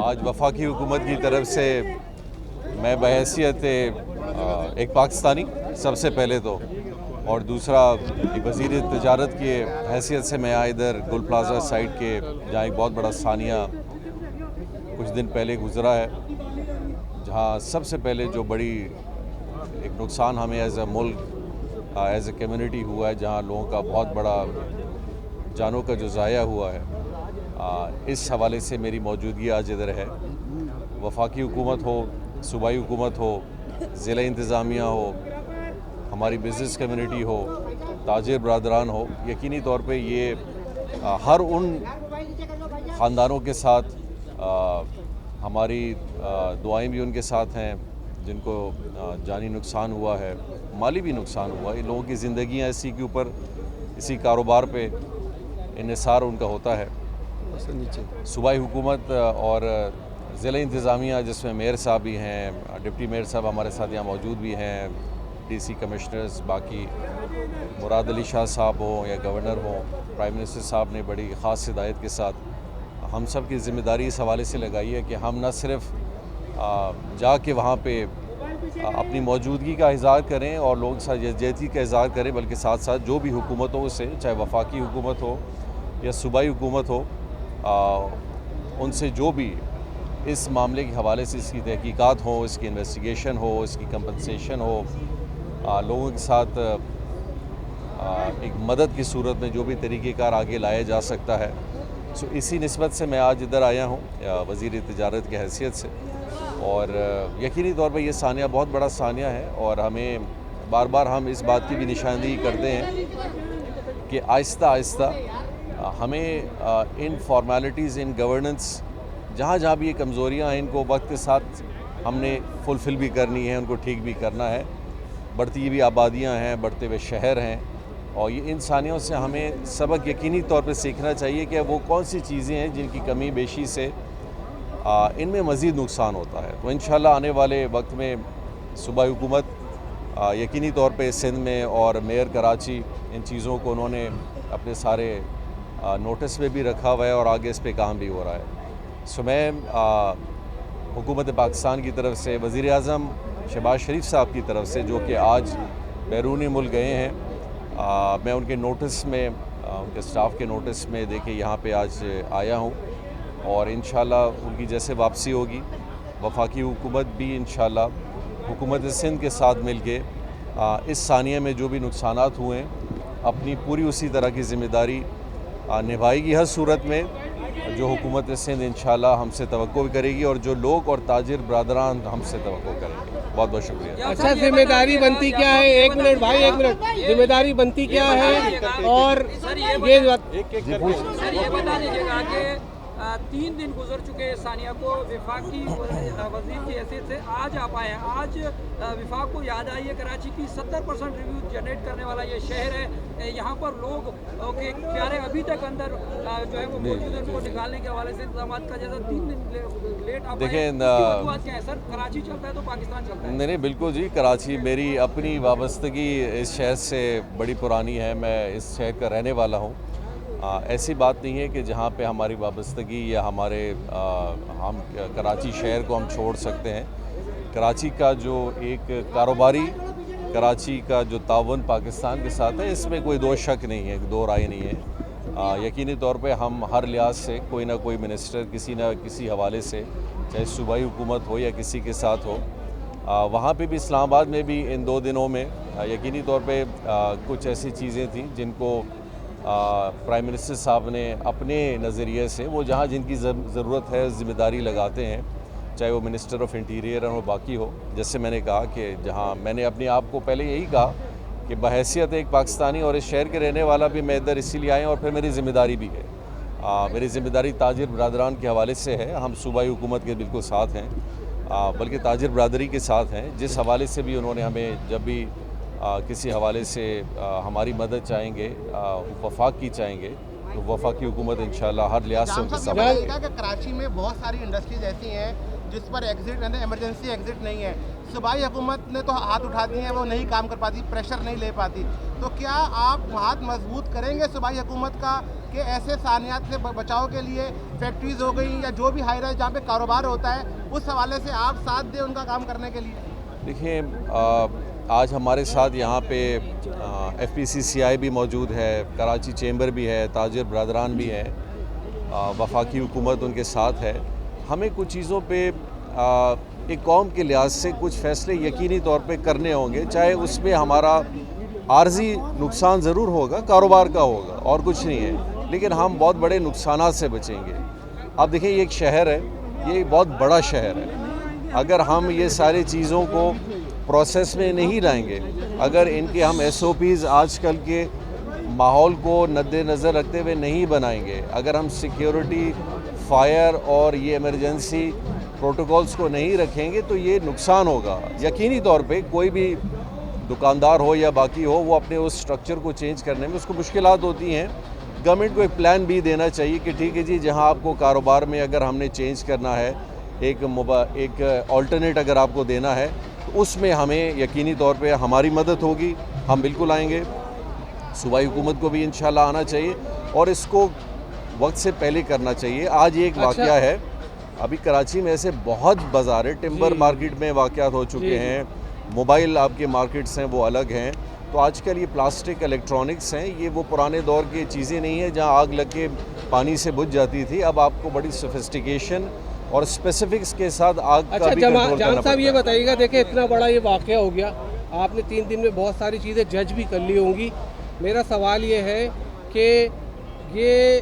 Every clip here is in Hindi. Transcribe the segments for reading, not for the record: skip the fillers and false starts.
आज वफाकी हुकूमत की तरफ से मैं बहैसियत एक पाकिस्तानी सबसे पहले तो, और दूसरा एक वज़ीर तजारत की हैसियत से मैं यहाँ इधर गुल प्लाजा साइड के जहाँ एक बहुत बड़ा सानिया कुछ दिन पहले गुज़रा है, जहाँ सबसे पहले जो बड़ी एक नुकसान हमें एज़ अ मुल्क एज़ अ कम्युनिटी हुआ है, जहाँ लोगों का बहुत बड़ा जानों का जो ज़ाया हुआ है, इस हवाले से मेरी मौजूदगी आज इधर है। वफाकी हुकूमत हो, सूबाई हुकूमत हो, ज़िला इंतज़ामिया हो, हमारी बिज़नेस कम्युनिटी हो, ताजिर बरदरान हो, यकीनी तौर पे ये हर उन ख़ानदानों के साथ हमारी दुआएं भी उनके साथ हैं जिनको जानी नुकसान हुआ है, माली भी नुकसान हुआ है। लोगों की ज़िंदगियाँ इसी के ऊपर, इसी कारोबार पे इन्हिसार उनका होता है। सूबाई हुकूमत और ज़िला इंतज़ामिया जिसमें मेयर साहब भी हैं, डिप्टी मेयर साहब हमारे साथ यहाँ मौजूद भी हैं, डीसी कमिश्नर्स, बाकी मुराद अली शाह साहब हों या गवर्नर हों, प्राइम मिनिस्टर साहब ने बड़ी ख़ास हिदायत के साथ हम सब की ज़िम्मेदारी इस हवाले से लगाई है कि हम न सिर्फ जाके वहाँ पे अपनी मौजूदगी का इज़हार करें और लोगों के साथ यकजहती का इज़हार करें, बल्कि साथ साथ जो भी हुकूमतों से, चाहे वफाकी हुकूमत हो या सूबाई हुकूमत हो, उनसे जो भी इस मामले के हवाले से इसकी तहकीकात हो, इसकी इन्वेस्टिगेशन हो, इसकी कंपनसेशन हो, लोगों के साथ एक मदद की सूरत में जो भी तरीक़ेकार आगे लाया जा सकता है। सो इसी निस्बत से मैं आज इधर आया हूँ वज़ीर तजारत की हैसियत से, और यकीनी तौर पर यह सानिया बहुत बड़ा सानिया है, और हमें बार बार हम इस बात की भी निशानदेही करते हैं कि आहिस्ता आहिस्ता हमें इन फॉर्मेलिटीज़, इन गवर्नेंस, जहाँ जहाँ भी ये कमज़ोरियाँ हैं, इनको वक्त के साथ हमने फुलफ़िल भी करनी है, उनको ठीक भी करना है। बढ़ती हुई आबादियाँ हैं, बढ़ते हुए शहर हैं, और ये इंसानियों से हमें सबक यकीनी तौर पे सीखना चाहिए कि वो कौन सी चीज़ें हैं जिनकी कमी बेशी से इनमें मज़ीद नुकसान होता है। तो इंशाल्लाह आने वाले वक्त में सूबाई हुकूमत यकीनी तौर पे सिंध में और मेयर कराची इन चीज़ों को उन्होंने अपने सारे नोटिस में भी रखा हुआ है और आगे इस पे काम भी हो रहा है। सो मैं हुकूमत पाकिस्तान की तरफ से वज़ीर आज़म शहबाज शरीफ साहब की तरफ से, जो कि आज बैरूनी मुल्क गए हैं, मैं उनके नोटिस में, उनके स्टाफ के नोटिस में देखिए यहाँ पे आज आया हूँ, और इंशाल्लाह उनकी जैसे वापसी होगी, वफाकी हुकूमत भी इंशाल्लाह हुकूमत सिंध के साथ मिल के इस सानिया में जो भी नुकसानात हुए हैं अपनी पूरी उसी तरह की ज़िम्मेदारी निभाएगी। हर सूरत में जो हुकूमत सिंध इंशाल्लाह हमसे तवक्को भी करेगी, और जो लोग और ताजिर बरदरान हमसे तवक्को करेंगे। बहुत बहुत शुक्रिया। अच्छा, जिम्मेदारी बनती क्या है? एक मिनट भाई, एक मिनट, जिम्मेदारी बनती क्या है? और ये बता दीजिएगा कि 3 दिन गुजर चुके सानिया को विफाकी वजीर की हैसियत से आज आप आए हैं। आज विफाक को याद आई है कराची की 70% रिव्यू जनरेट करने वाला ये शहर है। यहाँ पर लोग के क्यारे अभी तक अंदर जो है वो मौजूद है, उनको निकालने के हवाले से इंतजाम का जैसा 3 दिन लेट आप देखिए क्या है सर? कराची चलता है तो पाकिस्तान चलता है? नहीं, बिल्कुल जी, कराची मेरी अपनी वाबस्तगी इस शहर से बड़ी पुरानी है। मैं इस शहर का रहने वाला हूँ। ऐसी बात नहीं है कि जहाँ पे हमारी वाबस्तगी या हमारे हम कराची शहर को हम छोड़ सकते हैं। कराची का जो एक कारोबारी, कराची का जो तावन पाकिस्तान के साथ है, इसमें कोई दो शक नहीं है, दो राय नहीं है। यकीनी तौर पे हम हर लिहाज से कोई ना कोई मिनिस्टर किसी न किसी हवाले से, चाहे सूबाई हुकूमत हो या किसी के साथ हो, वहाँ पे भी इस्लामाबाद में भी इन 2 दिनों में यकीनी तौर पे कुछ ऐसी चीज़ें थी जिनको प्राइम मिनिस्टर साहब ने अपने नज़रिए से, वो जहाँ जिनकी ज़रूरत है ज़िम्मेदारी लगाते हैं, चाहे वो मिनिस्टर ऑफ इंटीरियर हो, बाकी हो। जैसे मैंने कहा कि जहाँ मैंने अपने आप को पहले यही कहा कि बहैसियत एक पाकिस्तानी और इस शहर के रहने वाला भी मैं इधर इसीलिए आया, और फिर मेरी ज़िम्मेदारी भी है। मेरी ज़िम्मेदारी ताजिर बरदरान के हवाले से है। हम सूबाई हुकूमत के बिल्कुल साथ हैं, बल्कि ताजिर बरदरी के साथ हैं। जिस हवाले से भी उन्होंने हमें जब भी किसी हवाले से हमारी मदद चाहेंगे, वफाक की चाहेंगे, तो वफाकी हुकूमत इंशाल्लाह हर लिहाज से उनके जाम साथ साहब, ये बताइएगा कि कराची में बहुत सारी इंडस्ट्रीज ऐसी हैं जिस पर एग्जिट इमरजेंसी एग्जिट नहीं है। सूबाई हुकूमत ने तो हाथ उठा दिए हैं, वो नहीं काम कर पाती, प्रेशर नहीं ले पाती। तो क्या आप हाथ मजबूत करेंगे सूबाई हुकूमत का कि ऐसे सानियात से बचाव के लिए फैक्ट्रीज हो गई या जो भी हाई राइज जहाँ पे कारोबार होता है उस हवाले से आप साथ दें उनका काम करने के लिए? देखिए, आज हमारे साथ यहाँ पे FPCCI भी मौजूद है, कराची चेंबर भी है, ताजिर बरदरान भी है, वफाकी हुकूमत उनके साथ है। हमें कुछ चीज़ों पे एक कौम के लिहाज से कुछ फ़ैसले यकीनी तौर पे करने होंगे, चाहे उसमें हमारा आर्जी नुकसान ज़रूर होगा, कारोबार का होगा और कुछ नहीं है, लेकिन हम बहुत बड़े नुकसानात से बचेंगे। आप देखिए, ये एक शहर है, ये बहुत बड़ा शहर है। अगर हम ये सारी चीज़ों को प्रोसेस में नहीं लाएंगे, अगर इनके हम SOPs आजकल के माहौल को मद्देनज़र रखते हुए नहीं बनाएंगे, अगर हम सिक्योरिटी, फायर और ये इमरजेंसी प्रोटोकॉल्स को नहीं रखेंगे तो ये नुकसान होगा। यकीनी तौर पे कोई भी दुकानदार हो या बाकी हो, वो अपने उस स्ट्रक्चर को चेंज करने में उसको मुश्किलात होती हैं। गवर्नमेंट को एक प्लान भी देना चाहिए कि ठीक है जी, जहां आपको कारोबार में अगर हमने चेंज करना है, एक ऑल्टरनेट अगर आपको देना है, तो उसमें हमें यकीनी तौर पे हमारी मदद होगी, हम बिल्कुल आएंगे। सूबाई हुकूमत को भी इंशाल्लाह आना चाहिए और इसको वक्त से पहले करना चाहिए। आज एक वाक़या है, अभी कराची में ऐसे बहुत बाज़ार है, टिम्बर मार्केट में वाक़यात हो चुके हैं, मोबाइल आपके मार्केट्स हैं वो अलग हैं। तो आजकल ये प्लास्टिक इलेक्ट्रॉनिक्स हैं, ये वो पुराने दौर की चीज़ें नहीं हैं जहाँ आग लग के पानी से बुझ जाती थी। अब आपको बड़ी सोफिस्टिकेशन और स्पेसिफिक्स के साथ आग का भी कंट्रोल करना जाम साहब, ये पड़ता है। बताइएगा, देखिए इतना बड़ा ये वाक़या हो गया, आपने 3 दिन में बहुत सारी चीज़ें जज भी कर ली होंगी। मेरा सवाल ये है कि ये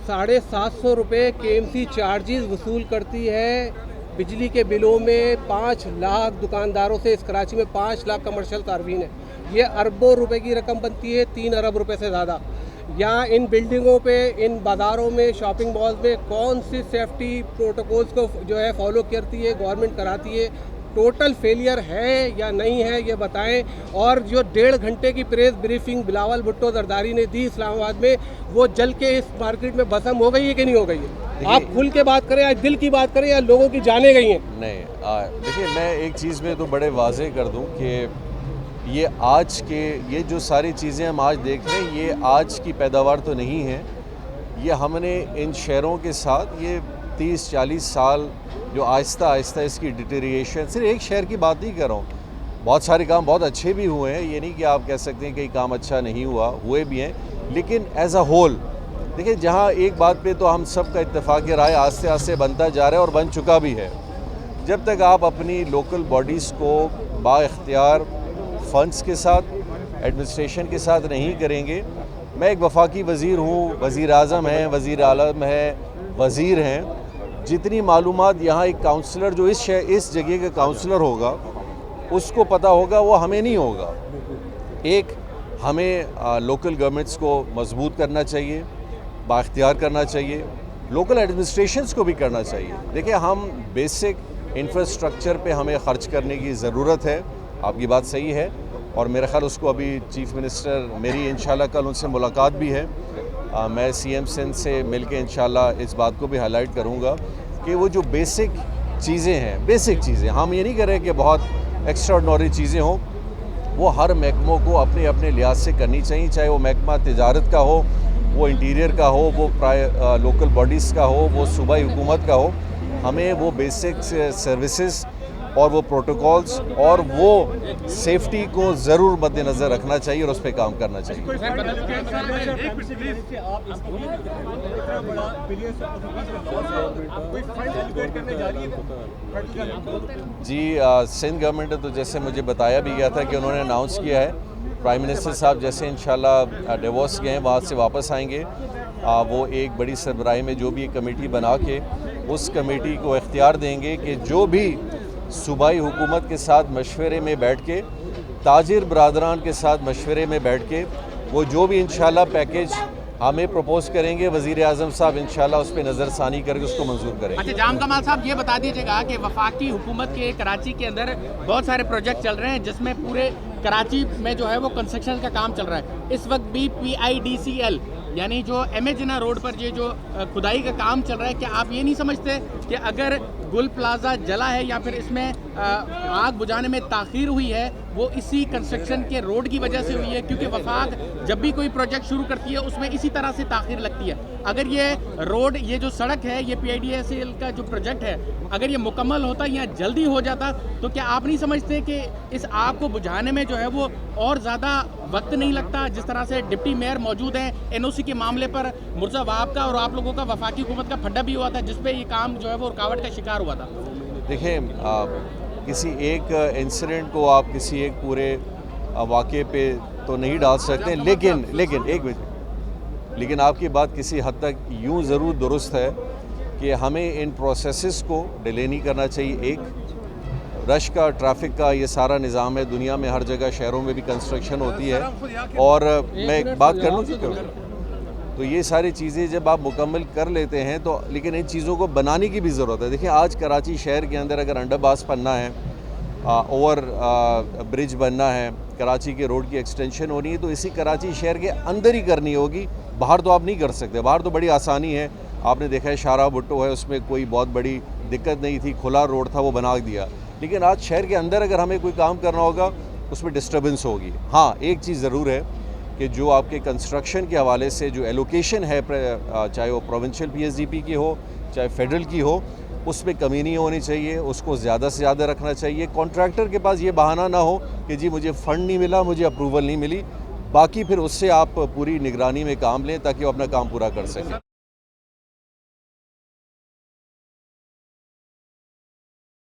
750 रुपये KMC चार्जेस वसूल करती है बिजली के बिलों में। 5 लाख दुकानदारों से इस कराची में 5 लाख कमर्शियल सार्फिन है। ये अरबों रुपए की रकम बनती है, 3 अरब रुपए से ज़्यादा। या इन बिल्डिंगों पे, इन बाज़ारों में, शॉपिंग मॉल्स में कौन सी सेफ्टी प्रोटोकॉल्स को जो है फॉलो करती है गवर्नमेंट, कराती है? टोटल फेलियर है या नहीं है, ये बताएं। और जो 1.5 घंटे की प्रेस ब्रीफिंग बिलावल भुट्टो जरदारी ने दी इस्लामाबाद में, वो जल के इस मार्केट में भस्म हो गई है कि नहीं हो गई है? आप खुल के बात करें, आज दिल की बात करें, या लोगों की जाने गई हैं? नहीं, देखिए, मैं एक चीज़ में तो बड़े वाजे कर दूं कि ये आज के ये जो सारी चीज़ें हम आज देख रहे हैं, ये आज की पैदावार तो नहीं है। ये हमने इन शहरों के साथ ये 30-40 साल जो आहिस्ता आहिस्ता इसकी डिटेरिएशन, सिर्फ एक शहर की बात नहीं कर रहा हूँ, बहुत सारे काम बहुत अच्छे भी हुए हैं, ये नहीं कि आप कह सकते हैं कि काम अच्छा नहीं हुआ, हुए भी हैं, लेकिन एज अ होल देखिए, जहाँ एक बात पे तो हम सब का इत्तेफाक राय आस्ते आस्ते बनता जा रहा है और बन चुका भी है। जब तक आप अपनी लोकल बॉडीज़ को बाइख्तियार फंड्स के साथ, एडमिनिस्ट्रेशन के साथ नहीं करेंगे, मैं एक वफाकी वज़ीर हूँ, वज़ीर आज़म हैं, वज़ीर आलम हैं, वज़ीर हैं, जितनी मालूमात यहाँ एक काउंसलर जो इस जगह का काउंसलर होगा उसको पता होगा, वो हमें नहीं होगा। एक हमें लोकल गवर्नमेंट्स को मजबूत करना चाहिए, बाख्तियार करना चाहिए, लोकल एडमिनिस्ट्रेशंस को भी करना चाहिए। देखिए, हम बेसिक इंफ्रास्ट्रक्चर पे हमें ख़र्च करने की ज़रूरत है, आपकी बात सही है, और मेरा ख़्याल उसको अभी चीफ़ मिनिस्टर, मेरी इंशाल्लाह कल उनसे मुलाकात भी है, मैं CM सिंध से मिलके इंशाल्लाह इस बात को भी हाईलाइट करूँगा कि वो जो बेसिक चीज़ें हैं, बेसिक चीज़ें, हम ये नहीं कर रहे कि बहुत एक्स्ट्राऑर्डिनरी चीज़ें हों, वो हर महकमों को अपने अपने लिहाज से करनी चाहिए, चाहे वो महकमा तिजारत का हो, वो इंटीरियर का हो, वो लोकल बॉडीज़ का हो, वो सूबाई हुकूमत का हो। हमें वो बेसिक सर्विसेज और वो प्रोटोकॉल्स और वो सेफ्टी को ज़रूर मद्देनज़र रखना चाहिए और उस पर काम करना चाहिए। जी, सिंध गवर्नमेंट ने तो जैसे मुझे बताया भी गया था कि उन्होंने अनाउंस किया है, प्राइम मिनिस्टर साहब जैसे इंशाल्लाह डिवोर्स गए हैं, वहाँ से वापस आएंगे, वो एक बड़ी सरबराही में जो भी एक कमेटी बना के उस कमेटी को इख्तियार देंगे कि जो भी सूबाई हुकूमत के साथ मशवरे में बैठ के, ताजिर बरादरान के साथ मशवरे में बैठ के, वो जो भी इंशाल्लाह पैकेज हमें प्रपोज करेंगे, वज़ीर आज़म साहब इंशाल्लाह उस पर नज़रसानी करके उसको मंजूर करेंगे। अच्छा, जाम कमाल साहब, ये बता दीजिएगा कि वफाकी हुकूमत के कराची के अंदर बहुत सारे प्रोजेक्ट चल रहे हैं जिसमें पूरे कराची में जो है वो कंस्ट्रक्शन का काम चल रहा है। इस वक्त भी PIDCL यानी जो एमए जिन्ना रोड पर ये जो खुदाई का काम चल रहा है, क्या आप ये नहीं समझते कि अगर गुल प्लाजा जला है या फिर इसमें आग बुझाने में ताख़ीर हुई है वो इसी कंस्ट्रक्शन के रोड की वजह से हुई है? क्योंकि वफाक जब भी कोई प्रोजेक्ट शुरू करती है उसमें इसी तरह से ताख़ीर लगती है। अगर ये रोड, ये जो सड़क है, ये PIDCL का जो प्रोजेक्ट है, अगर ये मुकम्मल होता या जल्दी हो जाता तो क्या आप नहीं समझते कि इस आग को बुझाने में जो है वो और ज़्यादा वक्त नहीं लगता? जिस तरह से डिप्टी मेयर मौजूद हैं, NOC के मामले पर मुर्जा वहाब का और आप लोगों का वफाकी हुकूमत का फड्डा भी हुआ था जिसपे ये काम जो है वो रुकावट का शिकार हुआ था। देखिए, किसी एक इंसिडेंट को आप किसी एक पूरे वाक़े पे तो नहीं डाल सकते, लेकिन आपकी बात किसी हद तक यूँ ज़रूर दुरुस्त है कि हमें इन प्रोसेसेस को डिले नहीं करना चाहिए। एक रश का, ट्रैफिक का ये सारा निज़ाम है, दुनिया में हर जगह शहरों में भी कंस्ट्रक्शन होती है। और मैं एक बात कर लूँ, तो ये सारी चीज़ें जब आप मुकम्मल कर लेते हैं तो, लेकिन इन चीज़ों को बनाने की भी ज़रूरत है। देखिए, आज कराची शहर के अंदर अगर अंडरपास बनना है, ओवर ब्रिज बनना है, कराची के रोड की एक्सटेंशन होनी है, तो इसी कराची शहर के अंदर ही करनी होगी। बाहर तो आप नहीं कर सकते। बाहर तो बड़ी आसानी है, आपने देखा है शाहरा भुट्टो है, उसमें कोई बहुत बड़ी दिक्कत नहीं थी, खुला रोड था, वो बना दिया। लेकिन आज शहर के अंदर अगर हमें कोई काम करना होगा उसमें डिस्टर्बेंस होगी। हाँ, एक चीज़ ज़रूर है कि जो आपके कंस्ट्रक्शन के हवाले से जो एलोकेशन है, चाहे वो प्रोविंशियल PSDP की हो चाहे फेडरल की हो, उसमें कमी नहीं होनी चाहिए, उसको ज़्यादा से ज़्यादा रखना चाहिए। कॉन्ट्रैक्टर के पास ये बहाना ना हो कि जी मुझे फ़ंड नहीं मिला, मुझे अप्रूवल नहीं मिली, बाकी फिर उससे आप पूरी निगरानी में काम लें ताकि वो अपना काम पूरा कर सकें।